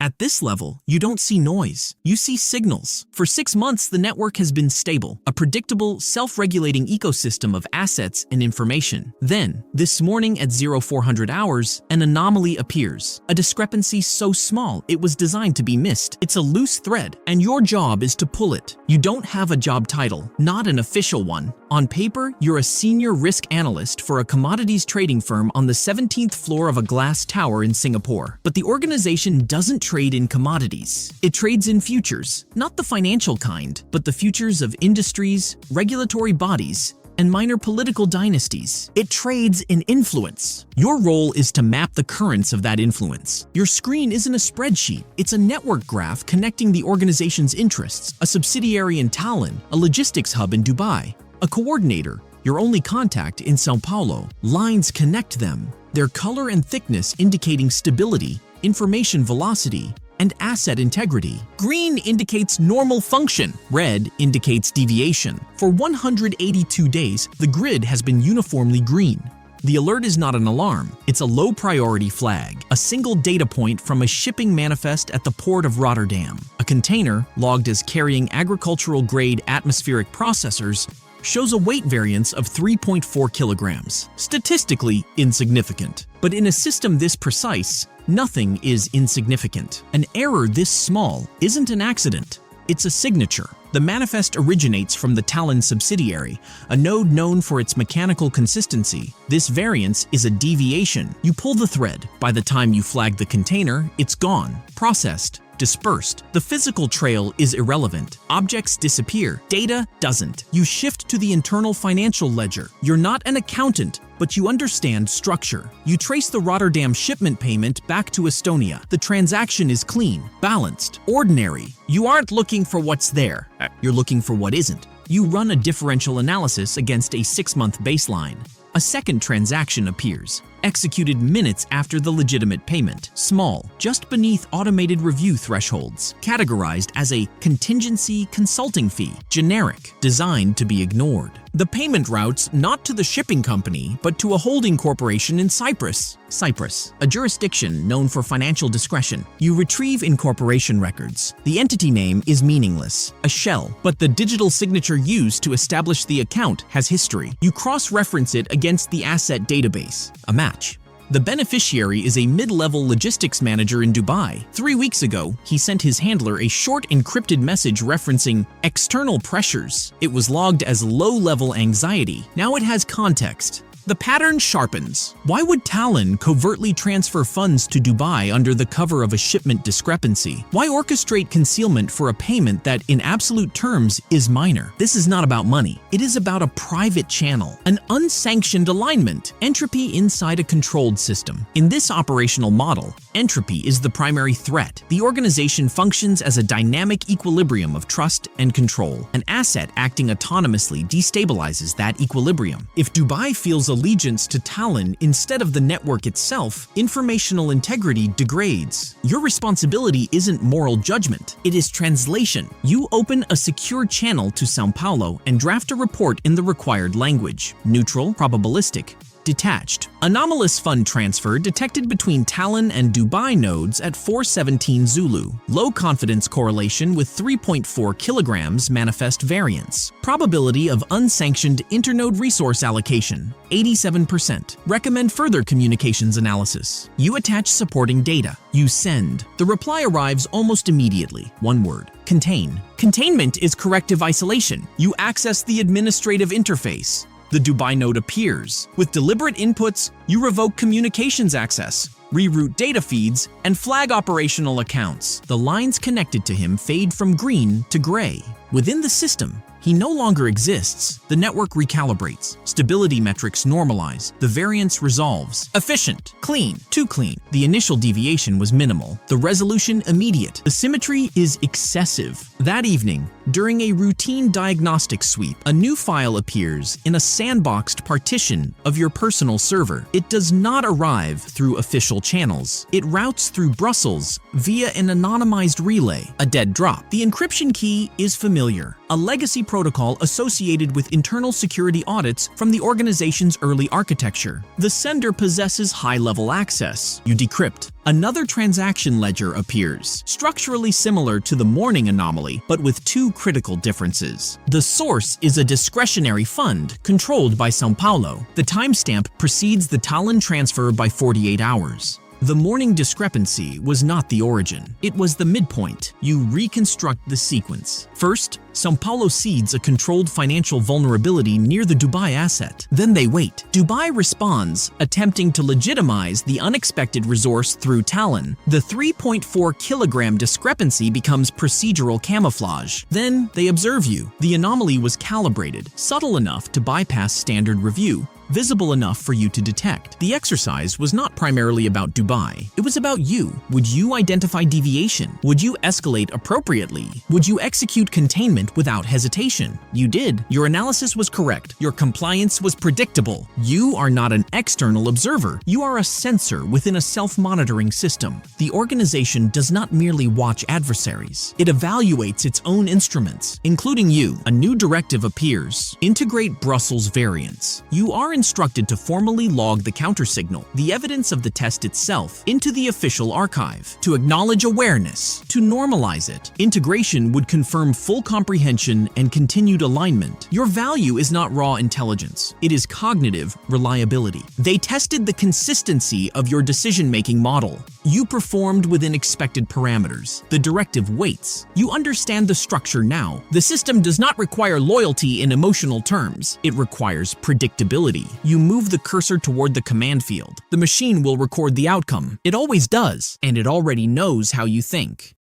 At this level, you don't see noise, you see signals. For 6 months, the network has been stable, a predictable, self-regulating ecosystem of assets and information. Then, this morning at 0400 hours, an anomaly appears. A discrepancy so small it was designed to be missed. It's a loose thread, and your job is to pull it. You don't have a job title, not an official one. On paper, you're a senior risk analyst for a commodities trading firm on the 17th floor of a glass tower in Singapore. But the organization doesn't trade in commodities. It trades in futures, not the financial kind, but the futures of industries, regulatory bodies, and minor political dynasties. It trades in influence. Your role is to map the currents of that influence. Your screen isn't a spreadsheet, it's a network graph connecting the organization's interests, a subsidiary in Tallinn, a logistics hub in Dubai, a coordinator, your only contact in Sao Paulo. Lines connect them, their color and thickness indicating stability, information velocity, and asset integrity. Green indicates normal function. Red indicates deviation. For 182 days, the grid has been uniformly green. The alert is not an alarm, it's a low-priority flag, a single data point from a shipping manifest at the port of Rotterdam. A container, logged as carrying agricultural-grade atmospheric processors, shows a weight variance of 3.4 kilograms. Statistically insignificant. But in a system this precise, nothing is insignificant. An error this small isn't an accident, it's a signature. The manifest originates from the Tallinn subsidiary, a node known for its mechanical consistency. This variance is a deviation. You pull the thread. By the time you flag the container, it's gone, processed, dispersed. The physical trail is irrelevant. Objects disappear. Data doesn't. You shift to the internal financial ledger. You're not an accountant, but you understand structure. You trace the Rotterdam shipment payment back to Estonia. The transaction is clean, balanced, ordinary. You aren't looking for what's there. You're looking for what isn't. You run a differential analysis against a 6-month baseline. A second transaction appears, executed minutes after the legitimate payment. Small, just beneath automated review thresholds. Categorized as a contingency consulting fee. Generic, designed to be ignored. The payment routes not to the shipping company, but to a holding corporation in Cyprus. Cyprus, a jurisdiction known for financial discretion. You retrieve incorporation records. The entity name is meaningless, a shell, but the digital signature used to establish the account has history. You cross-reference it against the asset database. A match. The beneficiary is a mid-level logistics manager in Dubai. 3 weeks ago, he sent his handler a short encrypted message referencing external pressures. It was logged as low-level anxiety. Now it has context. The pattern sharpens. Why would Tallinn covertly transfer funds to Dubai under the cover of a shipment discrepancy? Why orchestrate concealment for a payment that, in absolute terms, is minor? This is not about money. It is about a private channel, an unsanctioned alignment, entropy inside a controlled system. In this operational model, entropy is the primary threat. The organization functions as a dynamic equilibrium of trust and control. An asset acting autonomously destabilizes that equilibrium. If Dubai feels allegiance to Tallinn instead of the network itself, informational integrity degrades. Your responsibility isn't moral judgment, it is translation. You open a secure channel to Sao Paulo and draft a report in the required language. Neutral, probabilistic, detached. Anomalous fund transfer detected between Tallinn and Dubai nodes at 417 Zulu. Low confidence correlation with 3.4 kilograms manifest variance. Probability of unsanctioned internode resource allocation, 87%. Recommend further communications analysis. You attach supporting data. You send. The reply arrives almost immediately. One word. Contain. Containment is corrective isolation. You access the administrative interface. The Dubai node appears. With deliberate inputs, you revoke communications access, reroute data feeds, and flag operational accounts. The lines connected to him fade from green to gray. Within the system, he no longer exists. The network recalibrates. Stability metrics normalize. The variance resolves. Efficient. Clean. Too clean. The initial deviation was minimal. The resolution immediate. The symmetry is excessive. That evening, during a routine diagnostic sweep, a new file appears in a sandboxed partition of your personal server. It does not arrive through official channels. It routes through Brussels via an anonymized relay, a dead drop. The encryption key is familiar. a legacy protocol associated with internal security audits from the organization's early architecture. The sender possesses high-level access. You decrypt. Another transaction ledger appears, structurally similar to the morning anomaly, but with two critical differences. The source is a discretionary fund controlled by São Paulo. The timestamp precedes the Tallinn transfer by 48 hours. The morning discrepancy was not the origin. It was the midpoint. You reconstruct the sequence. First, São Paulo seeds a controlled financial vulnerability near the Dubai asset. Then they wait. Dubai responds, attempting to legitimize the unexpected resource through Tallinn. The 3.4 kilogram discrepancy becomes procedural camouflage. Then they observe you. The anomaly was calibrated, subtle enough to bypass standard review, visible enough for you to detect. The exercise was not primarily about Dubai. It was about you. Would you identify deviation? Would you escalate appropriately? Would you execute containment without hesitation? You did. Your analysis was correct. Your compliance was predictable. You are not an external observer. You are a sensor within a self-monitoring system. The organization does not merely watch adversaries. It evaluates its own instruments, including you. A new directive appears. Integrate Brussels variants. You are instructed to formally log the countersignal, the evidence of the test itself, into the official archive, to acknowledge awareness, to normalize it. Integration would confirm full comprehension and continued alignment. Your value is not raw intelligence. It is cognitive reliability. They tested the consistency of your decision-making model. You performed within expected parameters. The directive waits. You understand the structure now. The system does not require loyalty in emotional terms. It requires predictability. You move the cursor toward the command field. The machine will record the outcome. It always does, and it already knows how you think.